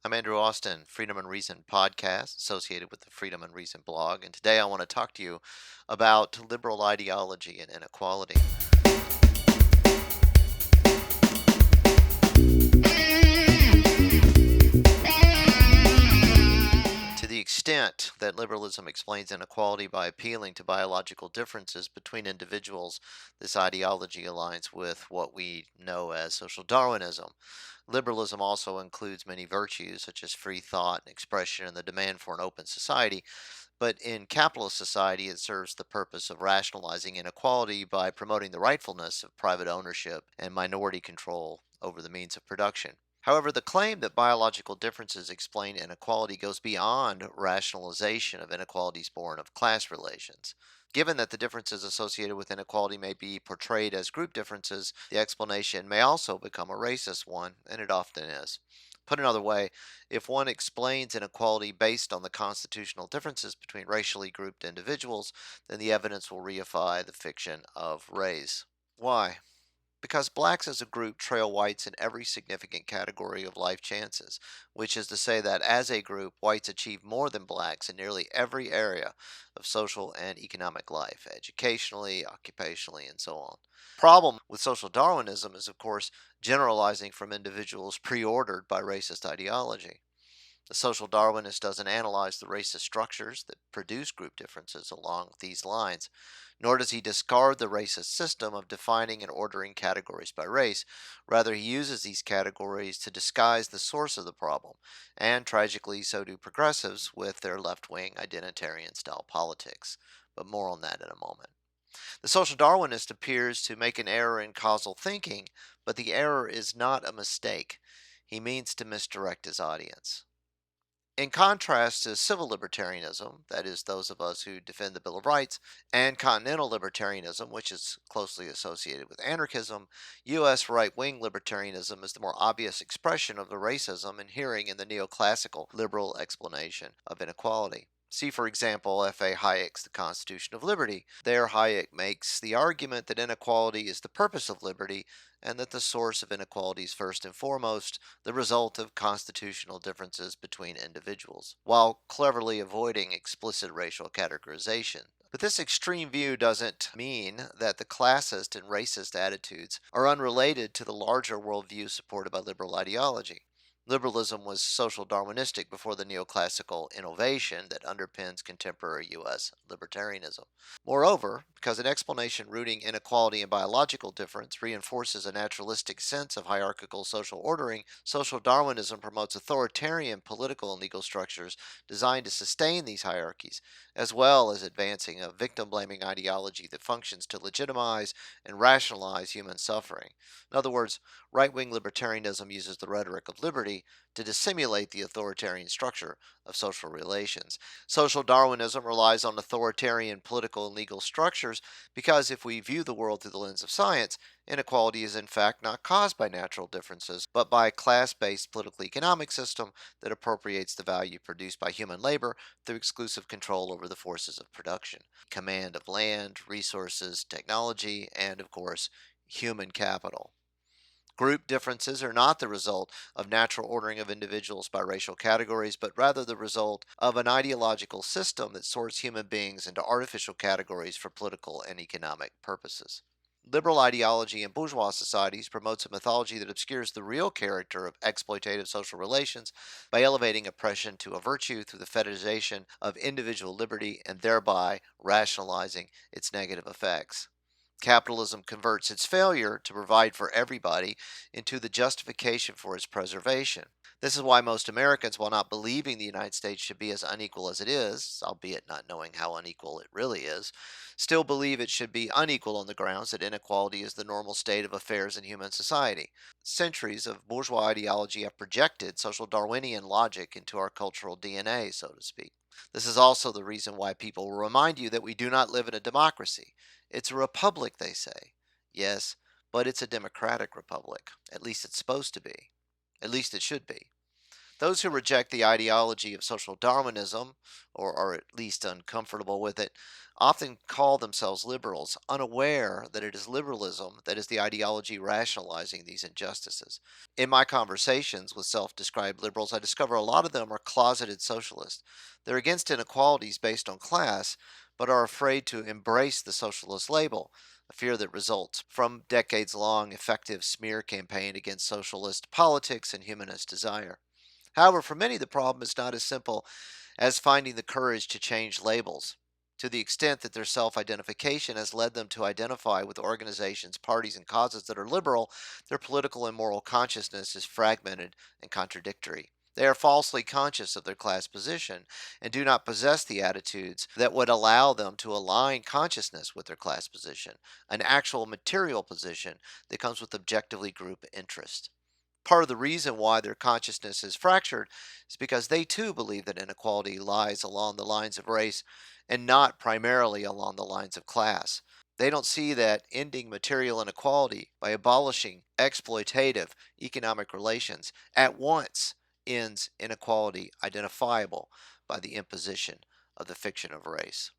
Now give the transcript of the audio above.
I'm Andrew Austin, Freedom and Reason podcast, associated with the Freedom and Reason blog. And today I want to talk to you about liberal ideology and inequality. To the extent that liberalism explains inequality by appealing to biological differences between individuals, this ideology aligns with what we know as social Darwinism. Liberalism also includes many virtues such as free thought and expression and the demand for an open society, but in capitalist society it serves the purpose of rationalizing inequality by promoting the rightfulness of private ownership and minority control over the means of production. However, the claim that biological differences explain inequality goes beyond rationalization of inequalities born of class relations. Given that the differences associated with inequality may be portrayed as group differences, the explanation may also become a racist one, and it often is. Put another way, if one explains inequality based on the constitutional differences between racially grouped individuals, then the evidence will reify the fiction of race. Why? Because blacks as a group trail whites in every significant category of life chances, which is to say that as a group, whites achieve more than blacks in nearly every area of social and economic life, educationally, occupationally, and so on. Problem with social Darwinism is, of course, generalizing from individuals pre ordered by racist ideology. The social Darwinist doesn't analyze the racist structures that produce group differences along these lines, nor does he discard the racist system of defining and ordering categories by race. Rather, he uses these categories to disguise the source of the problem, and tragically, so do progressives with their left wing identitarian style politics. But more on that in a moment. The social Darwinist appears to make an error in causal thinking, but the error is not a mistake. He means to misdirect his audience. In contrast to civil libertarianism, that is, those of us who defend the Bill of Rights, and continental libertarianism, which is closely associated with anarchism, U.S. right wing libertarianism is the more obvious expression of the racism inhering in the neoclassical liberal explanation of inequality. See, for example, F.A. Hayek's The Constitution of Liberty. There, Hayek makes the argument that inequality is the purpose of liberty, and that the source of inequality is first and foremost the result of constitutional differences between individuals, while cleverly avoiding explicit racial categorization. But this extreme view doesn't mean that the classist and racist attitudes are unrelated to the larger worldview supported by liberal ideology. Liberalism was social Darwinistic before the neoclassical innovation that underpins contemporary U.S. libertarianism. Moreover, because an explanation rooting inequality in biological difference reinforces a naturalistic sense of hierarchical social ordering, social Darwinism promotes authoritarian political and legal structures designed to sustain these hierarchies, as well as advancing a victim blaming ideology that functions to legitimize and rationalize human suffering. In other words, right wing libertarianism uses the rhetoric of liberty to dissimulate the authoritarian structure of social relations. Social Darwinism relies on authoritarian political and legal structures because if we view the world through the lens of science, inequality is in fact not caused by natural differences, but by a class based political economic system that appropriates the value produced by human labor through exclusive control over the forces of production, command of land, resources, technology, and, of course, human capital. Group differences are not the result of natural ordering of individuals by racial categories, but rather the result of an ideological system that sorts human beings into artificial categories for political and economic purposes. Liberal ideology in bourgeois societies promotes a mythology that obscures the real character of exploitative social relations by elevating oppression to a virtue through the fetishization of individual liberty and thereby rationalizing its negative effects. Capitalism converts its failure to provide for everybody into the justification for its preservation. This is why most Americans, while not believing the United States should be as unequal as it is, albeit not knowing how unequal it really is, still believe it should be unequal on the grounds that inequality is the normal state of affairs in human society. Centuries of bourgeois ideology have projected social Darwinian logic into our cultural DNA, so to speak. This is also the reason why people will remind you that we do not live in a democracy. It's a republic, they say. Yes, but it's a democratic republic. At least it's supposed to be. At least it should be. Those who reject the ideology of social Darwinism, or are at least uncomfortable with it, often call themselves liberals, unaware that it is liberalism that is the ideology rationalizing these injustices. In my conversations with self described liberals, I discover a lot of them are closeted socialists. They're against inequalities based on class, but are afraid to embrace the socialist label, a fear that results from decades long effective smear campaign against socialist politics and humanist desire. However, for many, the problem is not as simple as finding the courage to change labels. To the extent that their self identification has led them to identify with organizations, parties, and causes that are liberal, their political and moral consciousness is fragmented and contradictory. They are falsely conscious of their class position and do not possess the attitudes that would allow them to align consciousness with their class position, an actual material position that comes with objectively group interest. Part of the reason why their consciousness is fractured is because they too believe that inequality lies along the lines of race and not primarily along the lines of class. They don't see that ending material inequality by abolishing exploitative economic relations at once ends inequality identifiable by the imposition of the fiction of race.